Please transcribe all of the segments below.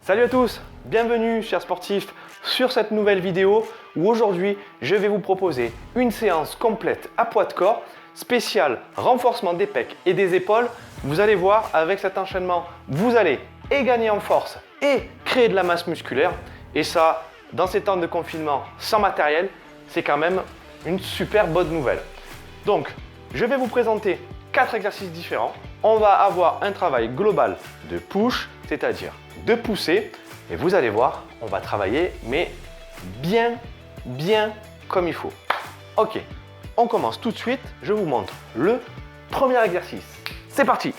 Salut à tous, bienvenue chers sportifs sur cette nouvelle vidéo où aujourd'hui je vais vous proposer une séance complète à poids de corps spéciale renforcement des pecs et des épaules. Vous allez voir, avec cet enchaînement, vous allez et gagner en force et créer de la masse musculaire. Et ça, dans ces temps de confinement sans matériel, c'est quand même une super bonne nouvelle. Donc, je vais vous présenter 4 exercices différents. On va avoir un travail global de push, c'est-à-dire de pousser. Et vous allez voir, on va travailler, mais bien comme il faut. Ok, on commence tout de suite. Je vous montre le premier exercice. C'est parti!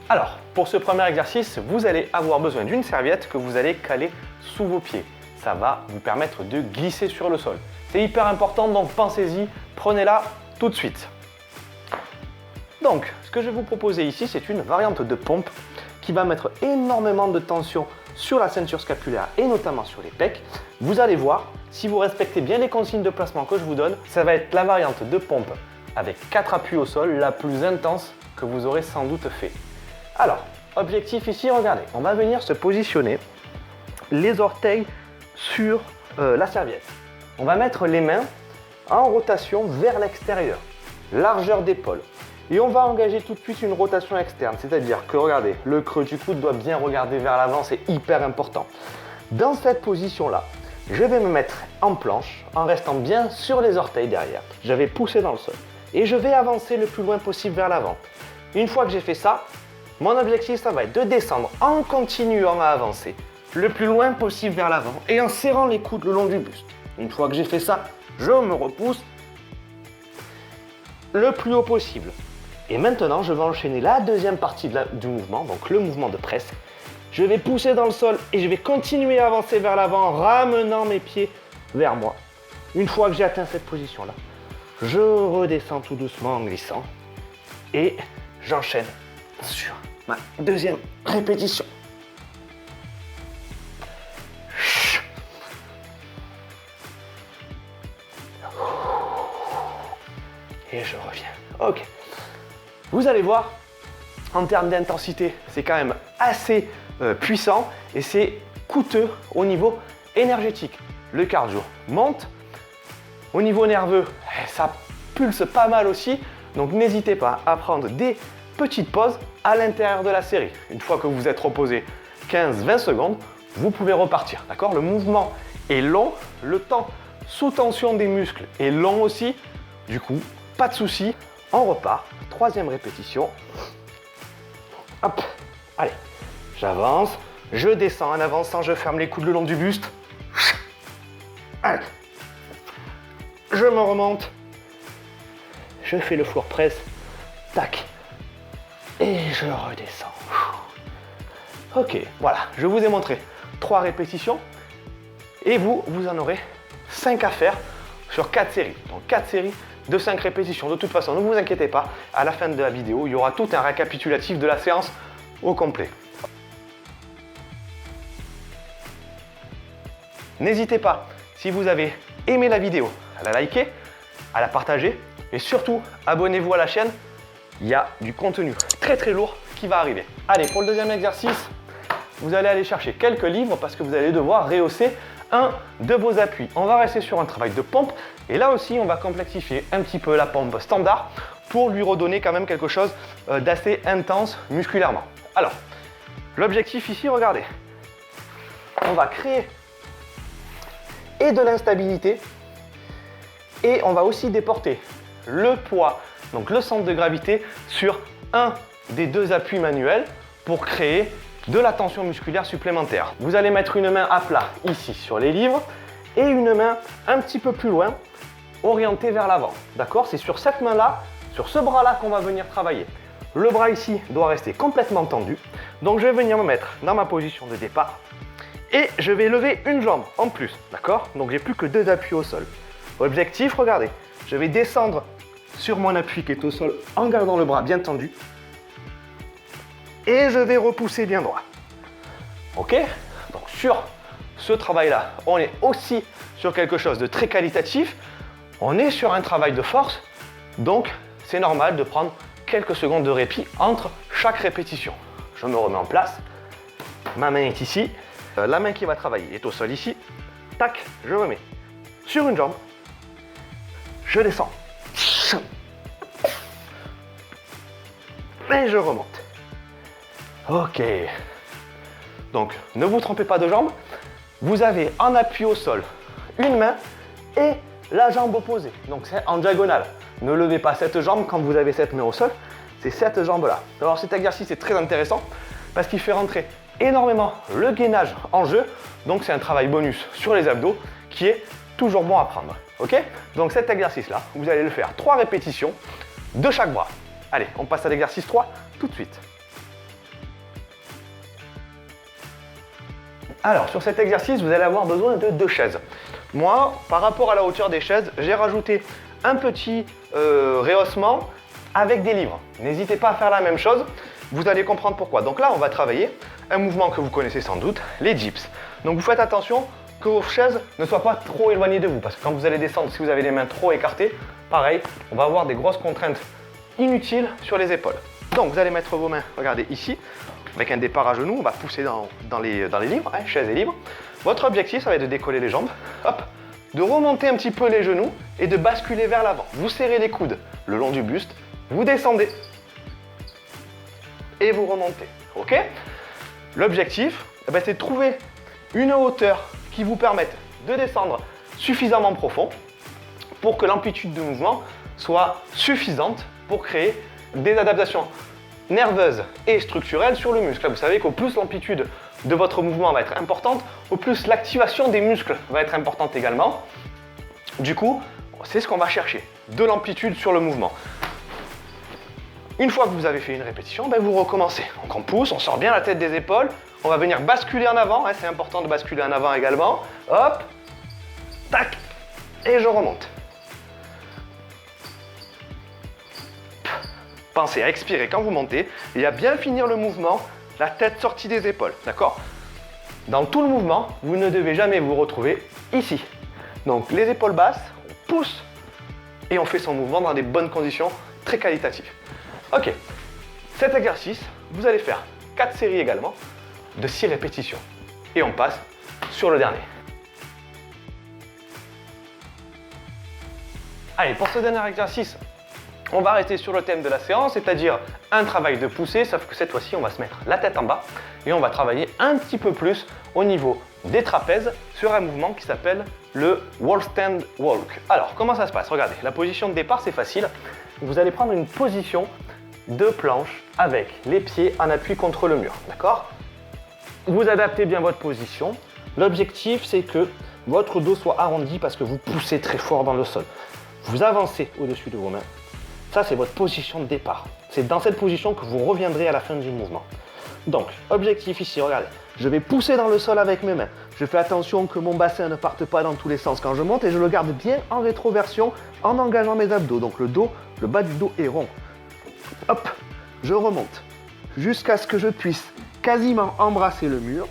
Alors, pour ce premier exercice, vous allez avoir besoin d'une serviette que vous allez caler sous vos pieds. Ça va vous permettre de glisser sur le sol. C'est hyper important, donc pensez-y, prenez-la tout de suite. Donc, ce que je vais vous proposer ici, c'est une variante de pompe qui va mettre énormément de tension sur la ceinture scapulaire et notamment sur les pecs. Vous allez voir, si vous respectez bien les consignes de placement que je vous donne, ça va être la variante de pompe avec 4 appuis au sol la plus intense que vous aurez sans doute fait. Alors, objectif ici, regardez, on va venir se positionner les orteils sur la serviette. On va mettre les mains en rotation vers l'extérieur, largeur d'épaule. Et on va engager tout de suite une rotation externe, c'est-à-dire que, regardez, le creux du coude doit bien regarder vers l'avant, c'est hyper important. Dans cette position-là, je vais me mettre en planche en restant bien sur les orteils derrière. Je vais pousser dans le sol et je vais avancer le plus loin possible vers l'avant. Une fois que j'ai fait ça, mon objectif, ça va être de descendre en continuant à avancer le plus loin possible vers l'avant et en serrant les coudes le long du buste. Une fois que j'ai fait ça, je me repousse le plus haut possible. Et maintenant, je vais enchaîner la deuxième partie du mouvement, donc le mouvement de presse. Je vais pousser dans le sol et je vais continuer à avancer vers l'avant en ramenant mes pieds vers moi. Une fois que j'ai atteint cette position-là, je redescends tout doucement en glissant et j'enchaîne sur ma deuxième répétition. Et je reviens. Ok. Vous allez voir, en termes d'intensité, c'est quand même assez puissant et c'est coûteux au niveau énergétique. Le cardio monte. Au niveau nerveux, ça pulse pas mal aussi. Donc n'hésitez pas à prendre des petites pauses à l'intérieur de la série. Une fois que vous êtes reposé 15-20 secondes, vous pouvez repartir. D'accord ? Le mouvement est long, le temps sous tension des muscles est long aussi. Du coup, pas de souci, on repart. Troisième répétition. Hop, allez, j'avance, je descends en avançant, je ferme les coudes le long du buste. Allez. Je me remonte. Je fais le floor press. Tac. Et je redescends. Ok, voilà, je vous ai montré 3 répétitions. Et vous en aurez 5 à faire sur 4 séries. Donc 4 séries de 5 répétitions. De toute façon, ne vous inquiétez pas, à la fin de la vidéo, il y aura tout un récapitulatif de la séance au complet. N'hésitez pas, si vous avez aimé la vidéo, à la liker, à la partager et surtout, abonnez-vous à la chaîne. Il y a du contenu très lourd qui va arriver. Allez, pour le deuxième exercice, vous allez aller chercher quelques livres parce que vous allez devoir rehausser un de vos appuis. On va rester sur un travail de pompe et là aussi on va complexifier un petit peu la pompe standard pour lui redonner quand même quelque chose d'assez intense musculairement. Alors, l'objectif ici, regardez, on va créer et de l'instabilité et on va aussi déporter le poids, donc le centre de gravité sur un des 2 appuis manuels pour créer de la tension musculaire supplémentaire. Vous allez mettre une main à plat ici sur les livres et une main un petit peu plus loin orientée vers l'avant. D'accord ? C'est sur cette main-là, sur ce bras-là qu'on va venir travailler. Le bras ici doit rester complètement tendu. Donc je vais venir me mettre dans ma position de départ et je vais lever une jambe en plus. D'accord ? Donc j'ai plus que 2 appuis au sol. Objectif, regardez, je vais descendre sur mon appui qui est au sol en gardant le bras bien tendu. Et je vais repousser bien droit. Ok ? Donc sur ce travail-là, on est aussi sur quelque chose de très qualitatif. On est sur un travail de force. Donc c'est normal de prendre quelques secondes de répit entre chaque répétition. Je me remets en place. Ma main est ici. La main qui va travailler est au sol ici. Tac, je remets sur une jambe. Je descends. Et je remonte. Ok. Donc, ne vous trompez pas de jambe. Vous avez en appui au sol une main et la jambe opposée. Donc, c'est en diagonale. Ne levez pas cette jambe quand vous avez cette main au sol. C'est cette jambe-là. Alors, cet exercice est très intéressant parce qu'il fait rentrer énormément le gainage en jeu. Donc, c'est un travail bonus sur les abdos qui est toujours bon à prendre. Ok? Donc, cet exercice-là, vous allez le faire 3 répétitions de chaque bras. Allez, on passe à l'exercice 3 tout de suite. Alors, sur cet exercice, vous allez avoir besoin de 2 chaises. Moi, par rapport à la hauteur des chaises, j'ai rajouté un petit rehaussement avec des livres. N'hésitez pas à faire la même chose, vous allez comprendre pourquoi. Donc là, on va travailler un mouvement que vous connaissez sans doute, les dips. Donc vous faites attention que vos chaises ne soient pas trop éloignées de vous, parce que quand vous allez descendre, si vous avez les mains trop écartées, pareil, on va avoir des grosses contraintes inutiles sur les épaules. Donc vous allez mettre vos mains, regardez ici, avec un départ à genoux, on va pousser dans les livres, hein, chaise et livres. Votre objectif, ça va être de décoller les jambes, hop, de remonter un petit peu les genoux et de basculer vers l'avant. Vous serrez les coudes le long du buste, vous descendez et vous remontez. Ok? L'objectif, c'est de trouver une hauteur qui vous permette de descendre suffisamment profond pour que l'amplitude de mouvement soit suffisante pour créer des adaptations nerveuses et structurelles sur le muscle. Vous savez qu'au plus l'amplitude de votre mouvement va être importante, au plus l'activation des muscles va être importante également. Du coup, c'est ce qu'on va chercher, de l'amplitude sur le mouvement. Une fois que vous avez fait une répétition, vous recommencez. Donc on pousse, on sort bien la tête des épaules, on va venir basculer en avant, hein, c'est important de basculer en avant également. Hop, tac, et je remonte. Pensez à expirer quand vous montez et à bien finir le mouvement, la tête sortie des épaules, d'accord? Dans tout le mouvement, vous ne devez jamais vous retrouver ici. Donc les épaules basses, on pousse et on fait son mouvement dans des bonnes conditions, très qualitatives. Ok, cet exercice, vous allez faire 4 séries également de 6 répétitions. Et on passe sur le dernier. Allez, pour ce dernier exercice, on va rester sur le thème de la séance, c'est-à-dire un travail de poussée, sauf que cette fois-ci, on va se mettre la tête en bas et on va travailler un petit peu plus au niveau des trapèzes sur un mouvement qui s'appelle le wall stand walk. Alors, comment ça se passe? Regardez, la position de départ, c'est facile. Vous allez prendre une position de planche avec les pieds en appui contre le mur, d'accord? Vous adaptez bien votre position. L'objectif, c'est que votre dos soit arrondi parce que vous poussez très fort dans le sol. Vous avancez au-dessus de vos mains. Ça, c'est votre position de départ. C'est dans cette position que vous reviendrez à la fin du mouvement. Donc, objectif ici, regardez. Je vais pousser dans le sol avec mes mains. Je fais attention que mon bassin ne parte pas dans tous les sens quand je monte et je le garde bien en rétroversion en engageant mes abdos. Donc le dos, le bas du dos est rond. Hop, je remonte jusqu'à ce que je puisse quasiment embrasser le mur.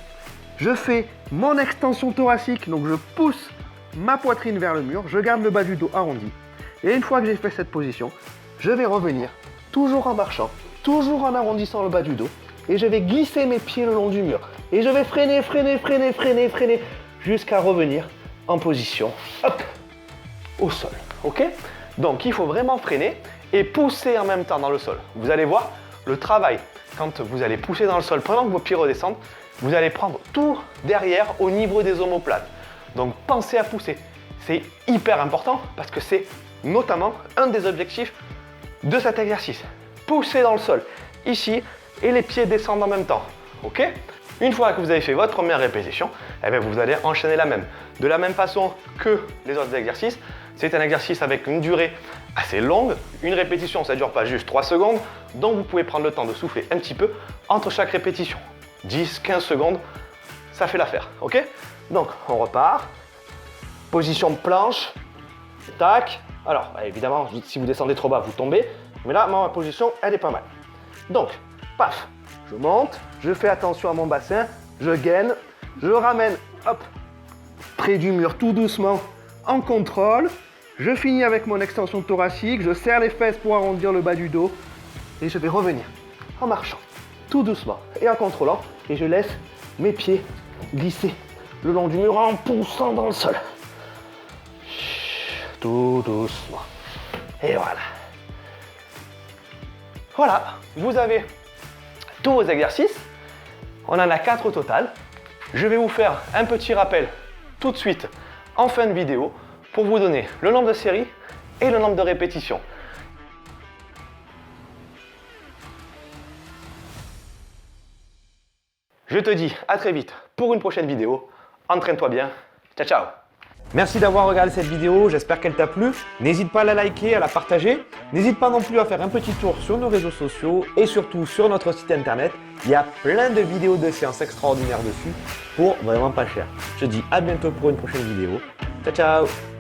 Je fais mon extension thoracique, donc je pousse ma poitrine vers le mur. Je garde le bas du dos arrondi. Et une fois que j'ai fait cette position, je vais revenir, toujours en marchant, toujours en arrondissant le bas du dos. Et je vais glisser mes pieds le long du mur. Et je vais freiner, jusqu'à revenir en position, hop, au sol. Ok? Donc il faut vraiment freiner et pousser en même temps dans le sol. Vous allez voir le travail. Quand vous allez pousser dans le sol pendant que vos pieds redescendent, vous allez prendre tout derrière au niveau des omoplates. Donc pensez à pousser. C'est hyper important parce que c'est notamment un des objectifs de cet exercice. Pousser dans le sol, ici, et les pieds descendent en même temps. Ok? Une fois que vous avez fait votre première répétition, vous allez enchaîner la même. De la même façon que les autres exercices, c'est un exercice avec une durée assez longue. Une répétition, ça ne dure pas juste 3 secondes, donc vous pouvez prendre le temps de souffler un petit peu entre chaque répétition. 10, 15 secondes, ça fait l'affaire. Ok? Donc, on repart. Position de planche. Tac. Alors, évidemment, si vous descendez trop bas, vous tombez. Mais là, ma position, elle est pas mal. Donc, paf, je monte, je fais attention à mon bassin, je gaine, je ramène, hop, près du mur tout doucement, en contrôle. Je finis avec mon extension thoracique, je serre les fesses pour arrondir le bas du dos et je vais revenir en marchant, tout doucement et en contrôlant. Et je laisse mes pieds glisser le long du mur en poussant dans le sol. Tout doucement. Et voilà. Voilà, vous avez tous vos exercices. On en a 4 au total. Je vais vous faire un petit rappel tout de suite en fin de vidéo pour vous donner le nombre de séries et le nombre de répétitions. Je te dis à très vite pour une prochaine vidéo. Entraîne-toi bien. Ciao, ciao. Merci d'avoir regardé cette vidéo, j'espère qu'elle t'a plu. N'hésite pas à la liker, à la partager. N'hésite pas non plus à faire un petit tour sur nos réseaux sociaux et surtout sur notre site internet. Il y a plein de vidéos de séances extraordinaires dessus pour vraiment pas cher. Je te dis à bientôt pour une prochaine vidéo. Ciao, ciao.